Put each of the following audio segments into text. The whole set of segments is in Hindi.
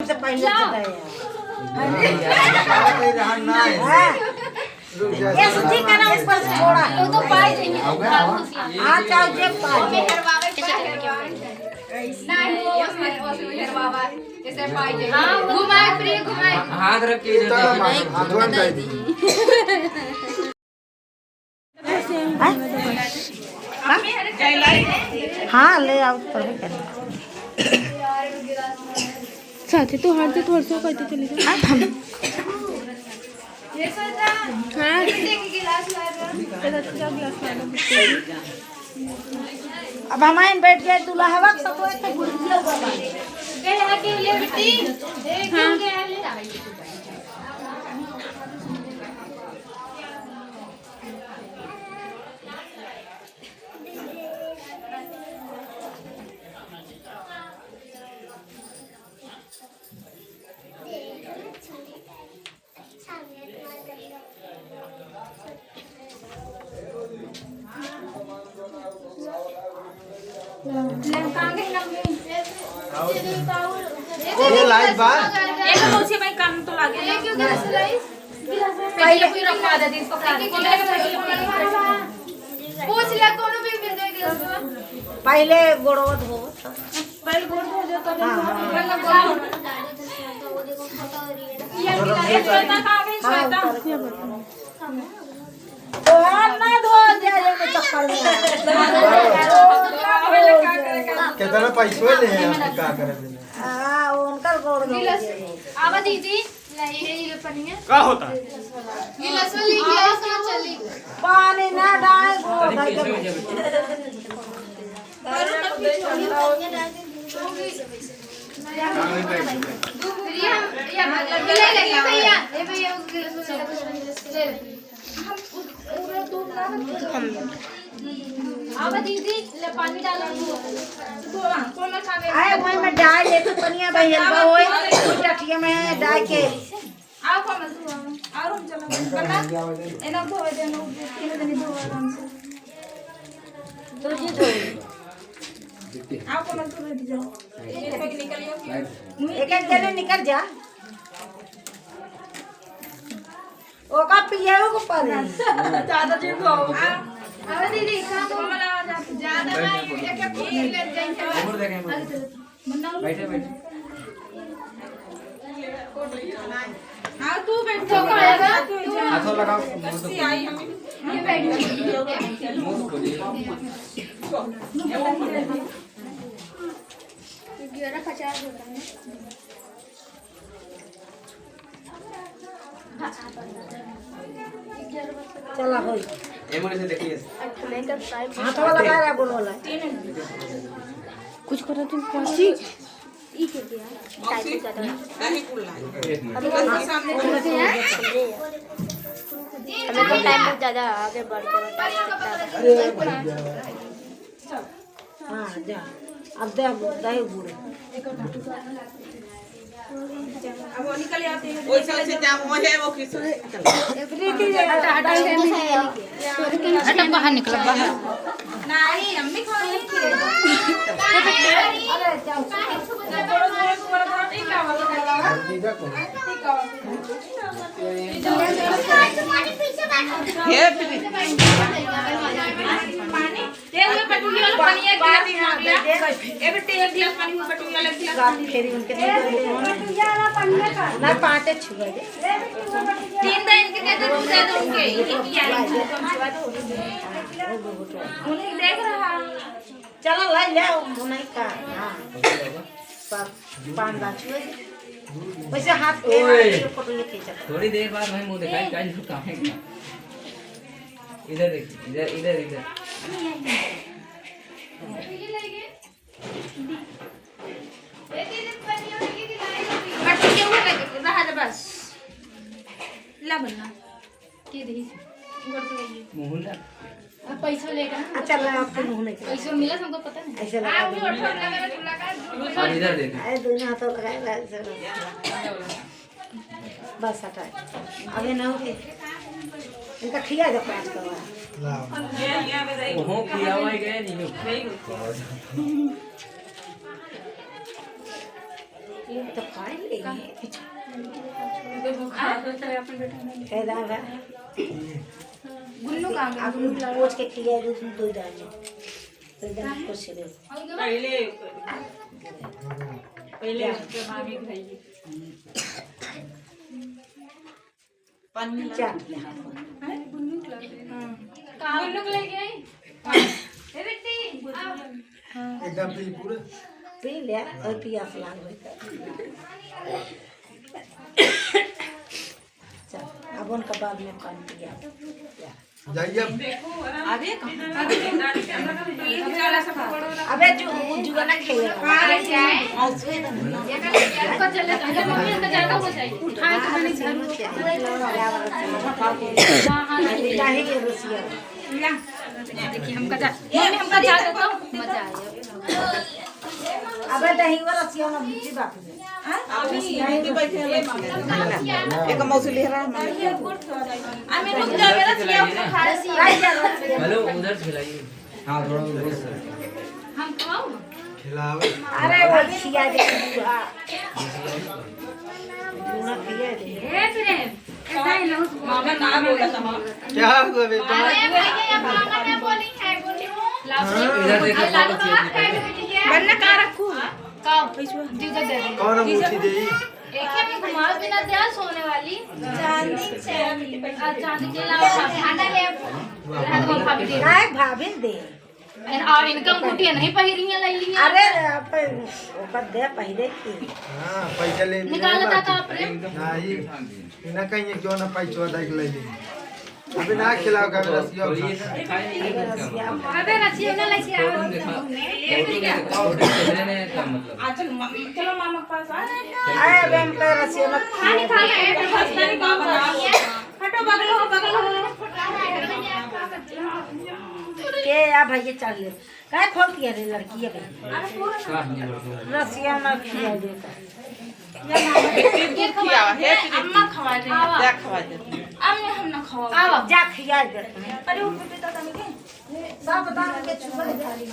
से पहले ये सुधी का ना ऊपर से छोड़ा तो पाई देंगे हाँ चाहे जे पाई नहीं वो उसमें बाबा जैसे पाई देंगे घुमाए प्रिय घुमाए हाथ रख के हाँ ले आओ पर साथी तो हाथ से थोड़ा सा करते चले जाओ हाँ अब हमारे बैठ गए दूल्हा हवा सब ऐसे गुड़िया बाबा के लिए बेटी हाँ ये लाइट बा एक तो भाई काम तो लागे पहले कोई रखवा दे इसको पूछ ले कोनो भी मिल जाएगी पहले गोड़वत हो पहले गोड़ हो जाता है तो ना धो जाए में चक्कर में कितना पैसा ले हैं आप क्या कर रहे हैं हाँ उनका गोड़ आवा दीदी ये पनिया क्या होता है गिलास में लेके आओ चली पानी ना डाल गोड़ ये भैया ये भैया आवा दीदी ले पानी डालो कौन खावे आए वही में डाल ले तो पनिया बहल बा होए टटिया में डाल के आओ कमल तू आओ हम चलो बता एना धोए देनो तीन दिन धो आराम से तो जी धो आओ कमल तू रेडी जाओ एक निकलियो एक एक जने निकल जा ओ का पिए को पर ज्यादा जी धो अरे दीदी कमल आ जा ज्यादा नहीं एक एक ले जाएंगे और देखें बैठे बैठे आओ तू बैठ जाओ आएगा हाथों लगाओ आई हम ये बैठ मुंह खोलिए 11:50 होता है चला होई एमोने से देखिए हाथ वाला लगा रहा बोल वाला कुछ करो तुम पहुंची हमें तो टाइम बहुत ज्यादा आगे बढ़ गया हां जा अब दे दही गुड़ अब वो निकल आते हैं ओइ साल से जाम हो है वो किस हटा बाहर निकलो बाहर नहीं अम्मी खाने की अरे जाओ ठीक है वाला दीदा को हे प्री पानी तेल में पटुली वाला पानी एक गिलास मांग लिया ए बेटे एक गिलास पानी में पटुली वाला गिलास रात फेरी उनके ना पाटे छुआ दे 3 दिन के दे दो दे दूंगे ये उन्हें देख रहा चलो लाई ले नहीं का हां सब पांडा छुए वैसे हाथ फेर फोटो लेके चल थोड़ी देर बाद मैं मुंह दिखाई काज झुका है इधर देखिए इधर इधर इधर मट्टी के ऊपर रहा जा बस ला बनना के दे गोड़ से मुंह ना अब पैसा लेगा अच्छा लगा आपके मुंह में पैसा मिला हमको पता नहीं ऐसे लगा दो और इधर देखिए अरे दोनों हाथों लगाएगा ऐसे बस हटा अबे ना होके इनका खिया दो पांच करवा ओहो किया हुआ गया नहीं ये तो खाए ले फायदा है गुल्लू कहाँ आप लोग पोछ के खिया दो डाल तो दाल को से दे पहले मामी खाइए पानी क्या गुल्लू को लेके आई ए बेटी एकदम पी पूरा पी ले और पियास लाग रही चल अब उनका बाद में पानी पिया जाइए अबे जो जुआ ना खेलेगा उठाए तो मैंने घर में देखिए हमका जा मम्मी हमका जा दो मजा आया अबे दही वाला सिया ना बुद्धि बात है एक मौसली है आमी रुक जा मेरा सिया खा हेलो उधर खिलाइए हाँ थोड़ा उधर से हम खाओ खिलावे अरे वो खिया दे बुआ बुआ खिया दे ए प्रेम ऐसा ही लो मामा ना बोला था मामा क्या हुआ बेटा मामा ने बोली है बोली इधर देखो बनना का रखू का पैसा दीदा दे दे कौन मुठी दे एक है भी घुमाओ बिना ध्यान सोने वाली चांदी के अलावा खाना ले भाभी दे काय भाभी दे और इनका अंगूठी नहीं पहिरियां ले लिया अरे ऊपर दे पहले की हां पैसा ले निकाला था का प्रेम नहीं बिना कहीं क्यों ना पैसा दे ले ले अबे ना खिलाओ का रसिया अबे रसिया ना ले के का मतलब चलो मामा के पास अरे बेम पे रसिया ना खाने खाना है तो बस नहीं काम हटो बगल हो के आ भैया चल ले काय खोल किया रे लड़की है रसिया ना खिया दे ये खियावा है अम्मा खवा दे जा खवा दे अम्मा हम ना खवा आओ जा खिया दे अरे वो बेटे तो तनी के सब दान के छुआ जा रही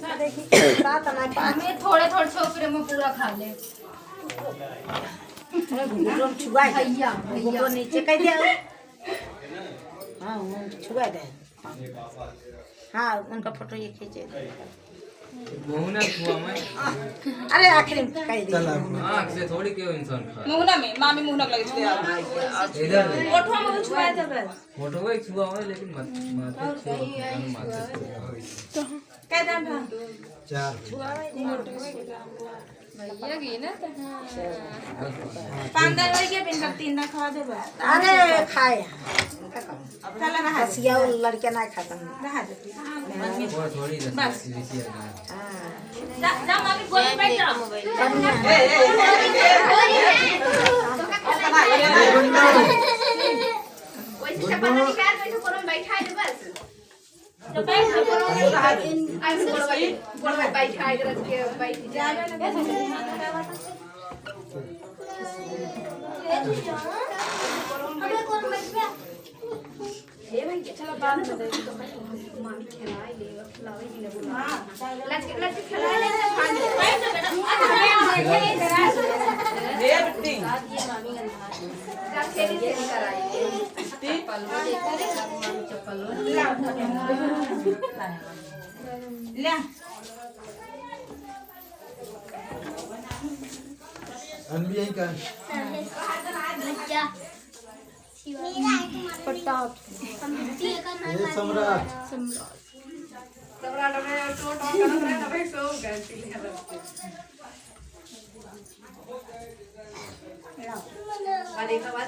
ना देखी बात ना पास मैं थोड़े थोड़े छोकरे में पूरा खा ले अरे घुगुरम छुआ भैया घुगुरो नीचे कह दे हां वो छुआ दे हाँ उनका फोटो ये खींचे बहुना हुआ मैं अरे आखिर में कह दे आँख से थोड़ी क्यों इंसान खा मुहना में मामी मुहना लगे छे इधर ओठवा में छुआ दे बस फोटो ही छुआ हुआ है लेकिन माथे कह दाम था 4 भैया की ना पांदा लगे के पिन का 3 ना खवा दे बस अरे खाए चला ना हसिया लड़के ना खाता रहा दे थोड़ी बस। जा मामी गोल बैठ जाओ वैसे चप्पल निकाल वैसे कोन बैठा दे बस तो बैठ आई गोड़ बैठा दे रख के बैठ जा अबे कोन बैठ ये भाई चलो बाद में दे तो मामी खिलाए ले खिलावे ही ले बोला लच खिलाए ले खान ले बैठ बेटा ये बिट्टी ये मामी का खेली से कराई पलवा दे करे मामी चप्पल ले अनबी यही का प्रताप ये सम्राट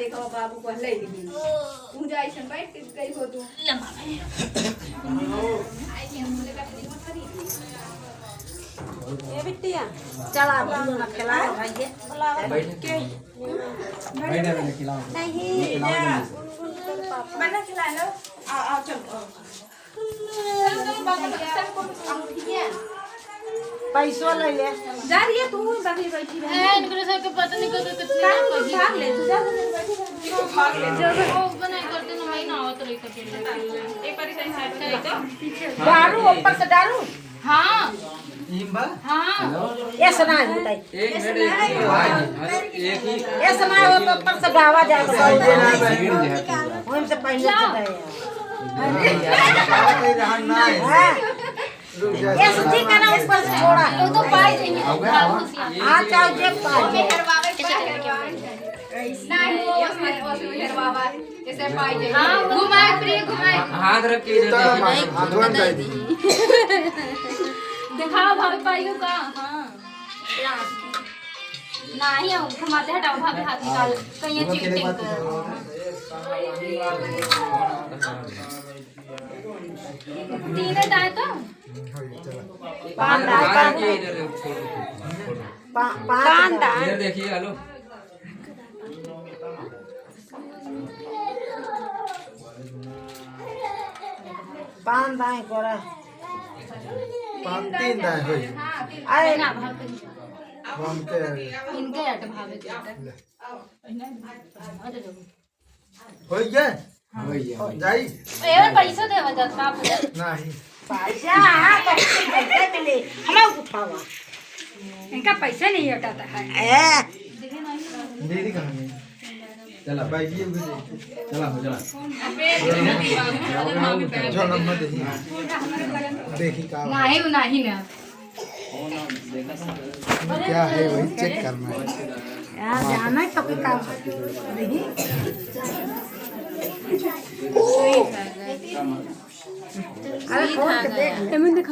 देखा बाबू को ले दी पूजा ऐसा बैठ के गई हो तू ये बिट्टिया चला बुलो ना खिलाए भैया बना खिला लो आ चल पैसो ले ले जा रही है तू बाकी बैठी रह इनके सब के पता नहीं कितना भाग ले तू जा भाग ले जब वो बनाई करते ना मैं ना आवत रही करते एक बार सही साइड से तो दारू ऊपर से दारू हां इम्बा हाँ ये सुना है बताई एक मिनट एक ही ये सुना है वो तो ऊपर से गावा जाएगा वहीं से पहले चला कहीं रहा ना है रुक जा ये सुधी का ना ऊपर से छोड़ा है तो पाई देंगे हाँ चाहे जेब पाए हाँ घुमाए प्रिय घुमाए हाथ रख के इधर देखिए हाथों में दे दी दिखाओ भाभी पाइयो का हाँ नहीं हम घुमाते हटाओ भाभी हाथ निकाल कहीं चीटिंग तीन दाएं तो पान हाथ दाए रख के इधर छोड़ो पान दाए इधर देखिए हेलो पान दाए कोरा 3 दाए होई अरे ना भाभी हम के इनके हट भाभी होई गए जाई ए पैसा देवा जाता नहीं पैसा तो पैसा मिले हमें उठावा इनका पैसा नहीं हटाता है ए दीदी कहां है चला बैठिए उधर चला हो चला जो नंबर देखी देखी का नहीं नहीं ना क्या है वही चेक करना है यार जाना तो कोई काम नहीं अरे खोल के देख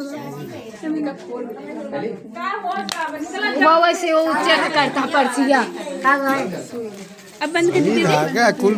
वो वैसे वो चेक करता पर्चिया का गए कुल